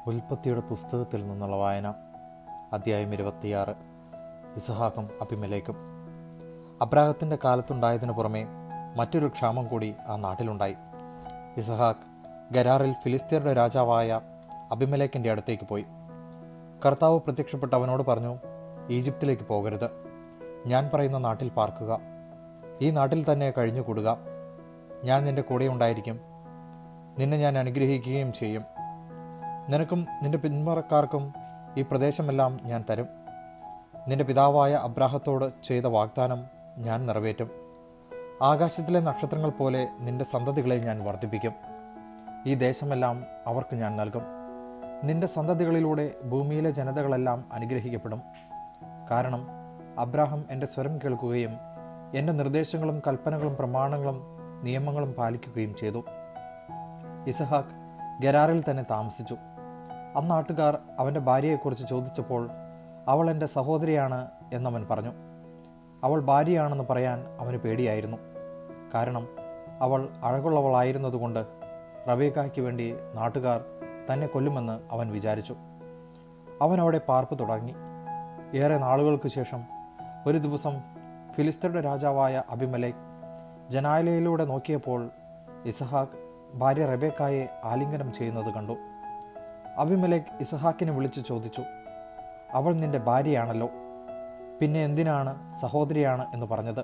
ഉൽപ്പത്തിയുടെ പുസ്തകത്തിൽ നിന്നുള്ള വായന. അധ്യായം 26. ഇസഹാക്കും അബിമേലെക്കും. അബ്രാഹത്തിൻ്റെ കാലത്തുണ്ടായതിനു പുറമെ മറ്റൊരു ക്ഷാമം കൂടി ആ നാട്ടിലുണ്ടായി. ഇസഹാക്ക് ഗരാറിൽ ഫിലിസ്ത്യരുടെ രാജാവായ അബിമേലെക്കിൻ്റെ അടുത്തേക്ക് പോയി. കർത്താവ് പ്രത്യക്ഷപ്പെട്ട് അവനോട് പറഞ്ഞു, ഈജിപ്തിലേക്ക് പോകരുത്, ഞാൻ പറയുന്ന നാട്ടിൽ പാർക്കുക, ഈ നാട്ടിൽ തന്നെ കഴിഞ്ഞുകൂടുക. ഞാൻ നിന്റെ കൂടെ ഉണ്ടായിരിക്കും, നിന്നെ ഞാൻ അനുഗ്രഹിക്കുകയും ചെയ്യും. നിനക്കും നിന്റെ പിന്മുറക്കാർക്കും ഈ പ്രദേശമെല്ലാം ഞാൻ തരും. നിന്റെ പിതാവായ അബ്രാഹത്തോട് ചെയ്ത വാഗ്ദാനം ഞാൻ നിറവേറ്റും. ആകാശത്തിലെ നക്ഷത്രങ്ങൾ പോലെ നിന്റെ സന്തതികളെ ഞാൻ വർദ്ധിപ്പിക്കും. ഈ ദേശമെല്ലാം അവർക്ക് ഞാൻ നൽകും. നിന്റെ സന്തതികളിലൂടെ ഭൂമിയിലെ ജനതകളെല്ലാം അനുഗ്രഹിക്കപ്പെടും. കാരണം അബ്രാഹം എൻ്റെ സ്വരം കേൾക്കുകയും എൻ്റെ നിർദ്ദേശങ്ങളും കൽപ്പനകളും പ്രമാണങ്ങളും നിയമങ്ങളും പാലിക്കുകയും ചെയ്തു. ഇസഹാക്ക് ഗരാറിൽ തന്നെ താമസിച്ചു. അന്നാട്ടുകാർ അവൻ്റെ ഭാര്യയെക്കുറിച്ച് ചോദിച്ചപ്പോൾ അവൾ എൻ്റെ സഹോദരിയാണ് എന്നവൻ പറഞ്ഞു. അവൾ ഭാര്യയാണെന്ന് പറയാൻ അവന് പേടിയായിരുന്നു. കാരണം അവൾ അഴകുള്ളവളായിരുന്നതുകൊണ്ട് റബേക്കായ്ക്ക് വേണ്ടി നാട്ടുകാർ തന്നെ കൊല്ലുമെന്ന് അവൻ വിചാരിച്ചു. അവൻ അവിടെ പാർപ്പ് തുടങ്ങി. ഏറെ നാളുകൾക്ക് ശേഷം ഒരു ദിവസം ഫിലിസ്ത്യരുടെ രാജാവായ അബിമേലെക്ക് ജനാലയിലൂടെ നോക്കിയപ്പോൾ ഇസഹാക്ക് ഭാര്യ റബേക്കായെ ആലിംഗനം ചെയ്യുന്നത് കണ്ടു. അബിമേലെക്ക് ഇസഹാക്കിനെ വിളിച്ചു ചോദിച്ചു, അവൾ നിന്റെ ഭാര്യയാണല്ലോ, പിന്നെ എന്തിനാണ് സഹോദരിയാണ് എന്ന് പറഞ്ഞത്?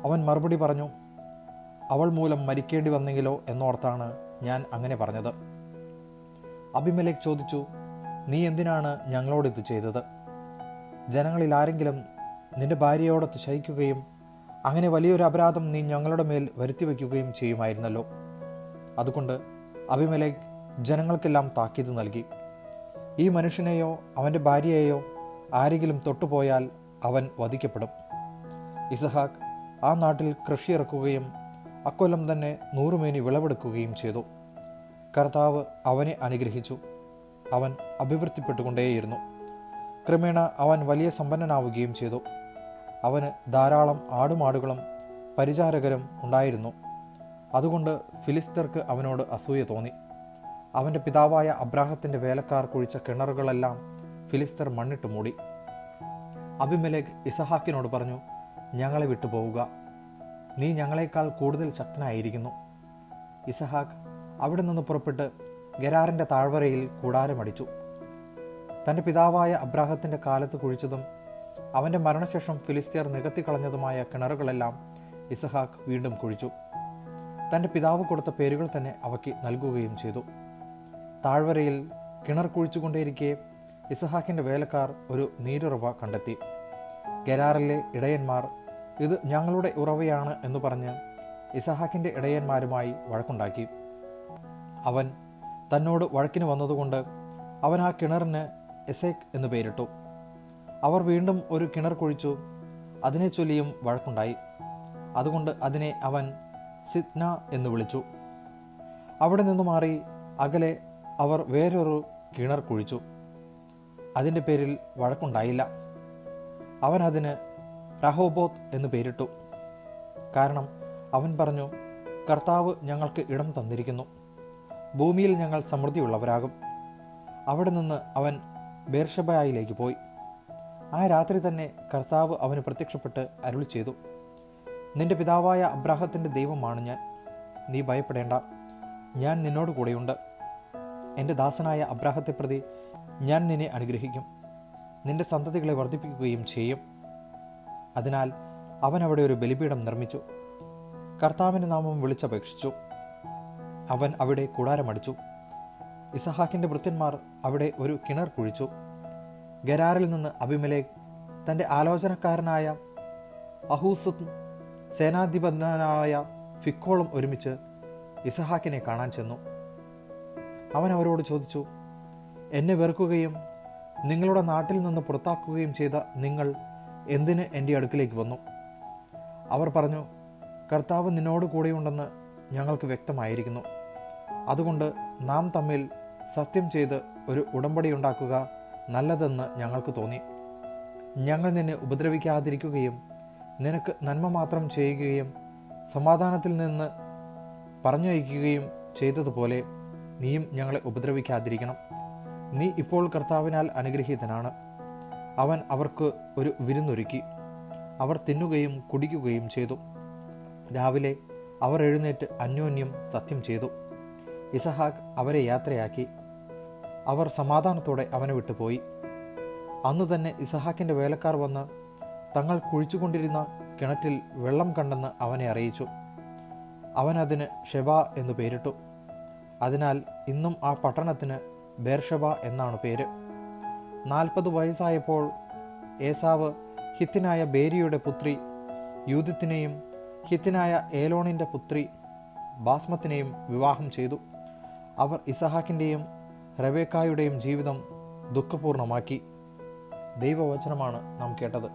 അവൻ മറുപടി പറഞ്ഞു, അവൾ മൂലം മരിക്കേണ്ടി വന്നെങ്കിലോ എന്നോർത്താണ് ഞാൻ അങ്ങനെ പറഞ്ഞത്. അബിമേലെക്ക് ചോദിച്ചു, നീ എന്തിനാണ് ഞങ്ങളോട് ഇത് ചെയ്തത്? ജനങ്ങളിൽ ആരെങ്കിലും നിന്റെ ഭാര്യയോടൊത്ത് ശയിക്കുകയും അങ്ങനെ വലിയൊരു അപരാധം നീ ഞങ്ങളുടെ മേൽ വരുത്തി വയ്ക്കുകയും ചെയ്യുമായിരുന്നല്ലോ. അതുകൊണ്ട് അബിമേലെക്ക് ജനങ്ങൾക്കെല്ലാം താക്കീത് നൽകി, ഈ മനുഷ്യനെയോ അവൻ്റെ ഭാര്യയെയോ ആരെങ്കിലും തൊട്ടുപോയാൽ അവൻ വധിക്കപ്പെടും. ഇസഹാക്ക് ആ നാട്ടിൽ കൃഷി ഇറക്കുകയും അക്കൊല്ലം തന്നെ 100 മേനി വിളവെടുക്കുകയും ചെയ്തു. കർത്താവ് അവനെ അനുഗ്രഹിച്ചു. അവൻ അഭിവൃദ്ധിപ്പെട്ടുകൊണ്ടേയിരുന്നു. ക്രമേണ അവൻ വലിയ സമ്പന്നനാവുകയും ചെയ്തു. അവന് ധാരാളം ആടുമാടുകളും പരിചാരകരും ഉണ്ടായിരുന്നു. അതുകൊണ്ട് ഫിലിസ്ത്യർക്ക് അവനോട് അസൂയ തോന്നി. അവൻ്റെ പിതാവായ അബ്രാഹത്തിൻ്റെ വേലക്കാർ കുഴിച്ച കിണറുകളെല്ലാം ഫിലിസ്ത്യർ മണ്ണിട്ട് മൂടി. അബിമേലെക്ക് ഇസഹാക്കിനോട് പറഞ്ഞു, ഞങ്ങളെ വിട്ടുപോവുക, നീ ഞങ്ങളെക്കാൾ കൂടുതൽ ശക്തനായിരിക്കുന്നു. ഇസഹാക്ക് അവിടെ നിന്ന് പുറപ്പെട്ട് ഗരാറിൻ്റെ താഴ്വരയിൽ കൂടാരമടിച്ചു. തൻ്റെ പിതാവായ അബ്രാഹത്തിൻ്റെ കാലത്ത് കുഴിച്ചതും അവൻ്റെ മരണശേഷം ഫിലിസ്ത്യർ നികത്തിക്കളഞ്ഞതുമായ കിണറുകളെല്ലാം ഇസഹാക്ക് വീണ്ടും കുഴിച്ചു. തൻ്റെ പിതാവ് കൊടുത്ത പേരുകൾ തന്നെ അവയ്ക്ക് നൽകുകയും ചെയ്തു. താഴ്വരയിൽ കിണർ കുഴിച്ചുകൊണ്ടേയിരിക്കെ ഇസഹാക്കിൻ്റെ വേലക്കാർ ഒരു നീരുറവ കണ്ടെത്തി. ഗരാറിലെ ഇടയന്മാർ ഇത് ഞങ്ങളുടെ ഉറവയാണ് എന്ന് പറഞ്ഞ് ഇസഹാക്കിൻ്റെ ഇടയന്മാരുമായി വഴക്കുണ്ടാക്കി. അവൻ തന്നോട് വഴക്കിന് വന്നതുകൊണ്ട് അവൻ ആ കിണറിന് എസേക്ക് എന്ന് പേരിട്ടു. അവർ വീണ്ടും ഒരു കിണർ കുഴിച്ചു. അതിനെ ചൊല്ലിയും വഴക്കുണ്ടായി. അതുകൊണ്ട് അതിനെ അവൻ സിദ്ന എന്ന് വിളിച്ചു. അവിടെ നിന്ന് മാറി അകലെ അവർ വേറൊരു കിണർ കുഴിച്ചു. അതിൻ്റെ പേരിൽ വഴക്കുണ്ടായില്ല. അവൻ അതിന് രഹോബോത്ത് എന്ന് പേരിട്ടു. കാരണം അവൻ പറഞ്ഞു, കർത്താവ് ഞങ്ങൾക്ക് ഇടം തന്നിരിക്കുന്നു, ഭൂമിയിൽ ഞങ്ങൾ സമൃദ്ധിയുള്ളവരാകും. അവിടെ നിന്ന് അവൻ ബേർഷബയിലേക്ക് പോയി. ആ രാത്രി തന്നെ കർത്താവ് അവന് പ്രത്യക്ഷപ്പെട്ട് അരുളി ചെയ്തു, നിന്റെ പിതാവായ അബ്രാഹത്തിൻ്റെ ദൈവമാണ് ഞാൻ, നീ ഭയപ്പെടേണ്ട, ഞാൻ നിന്നോട് കൂടെയുണ്ട്. എൻ്റെ ദാസനായ അബ്രാഹത്തെ പ്രതി ഞാൻ നിന്നെ അനുഗ്രഹിക്കും, നിന്റെ സന്തതികളെ വർദ്ധിപ്പിക്കുകയും ചെയ്യും. അതിനാൽ അവൻ അവിടെ ഒരു ബലിപീഠം നിർമ്മിച്ചു, കർത്താവിൻ്റെ നാമം വിളിച്ചപേക്ഷിച്ചു. അവൻ അവിടെ കൂടാരമടിച്ചു. ഇസഹാക്കിൻ്റെ ഭൃത്യന്മാർ അവിടെ ഒരു കിണർ കുഴിച്ചു. ഗരാറിൽ നിന്ന് അബിമേലെക്ക് തൻ്റെ ആലോചനക്കാരനായ അഹൂസും സേനാധിപനായ ഫിക്കോളും ഒരുമിച്ച് ഇസഹാക്കിനെ കാണാൻ ചെന്നു. അവൻ അവരോട് ചോദിച്ചു, എന്നെ വെറുക്കുകയും നിങ്ങളുടെ നാട്ടിൽ നിന്ന് പുറത്താക്കുകയും ചെയ്ത നിങ്ങൾ എന്തിന് എൻ്റെ അടുക്കിലേക്ക് വന്നു? അവർ പറഞ്ഞു, കർത്താവ് നിന്നോട് കൂടെയുണ്ടെന്ന് ഞങ്ങൾക്ക് വ്യക്തമായിരിക്കുന്നു. അതുകൊണ്ട് നാം തമ്മിൽ സത്യം ചെയ്ത് ഒരു ഉടമ്പടി ഉണ്ടാക്കുക നല്ലതെന്ന് ഞങ്ങൾക്ക് തോന്നി. ഞങ്ങൾ നിന്നെ ഉപദ്രവിക്കാതിരിക്കുകയും നിനക്ക് നന്മ മാത്രം ചെയ്യുകയും സമാധാനത്തിൽ നിന്ന് പറഞ്ഞയക്കുകയും ചെയ്തതുപോലെ നീയും ഞങ്ങളെ ഉപദ്രവിക്കാതിരിക്കണം. നീ ഇപ്പോൾ കർത്താവിനാൽ അനുഗ്രഹീതനാണ്. അവൻ അവർക്ക് ഒരു വിരുന്നൊരുക്കി. അവർ തിന്നുകയും കുടിക്കുകയും ചെയ്തു. രാവിലെ അവർ എഴുന്നേറ്റ് അന്യോന്യം സത്യം ചെയ്തു. ഇസഹാക്ക് അവരെ യാത്രയാക്കി. അവർ സമാധാനത്തോടെ അവനെ വിട്ടുപോയി. അന്നു തന്നെ ഇസഹാക്കിൻ്റെ വേലക്കാർ വന്ന് തങ്ങൾ കുഴിച്ചുകൊണ്ടിരുന്ന കിണറ്റിൽ വെള്ളം കണ്ടെന്ന് അവനെ അറിയിച്ചു. അവനതിന് ഷെബ എന്നു പേരിട്ടു. അതിനാൽ ഇന്നും ആ പട്ടണത്തിന് ബേർഷെബ എന്നാണ് പേര്. 40 വയസ്സായപ്പോൾ ഏസാവ് ഹിത്തിനായ ബേരിയുടെ പുത്രി യൂദിത്തിനെയും ഹിത്തിനായ ഏലോണിൻ്റെ പുത്രി ബാസ്മത്തിനെയും വിവാഹം ചെയ്തു. അവർ ഇസഹാക്കിൻ്റെയും റെബേക്കായുടെയും ജീവിതം ദുഃഖപൂർണമാക്കി. ദൈവവചനമാണ് നാം കേട്ടത്.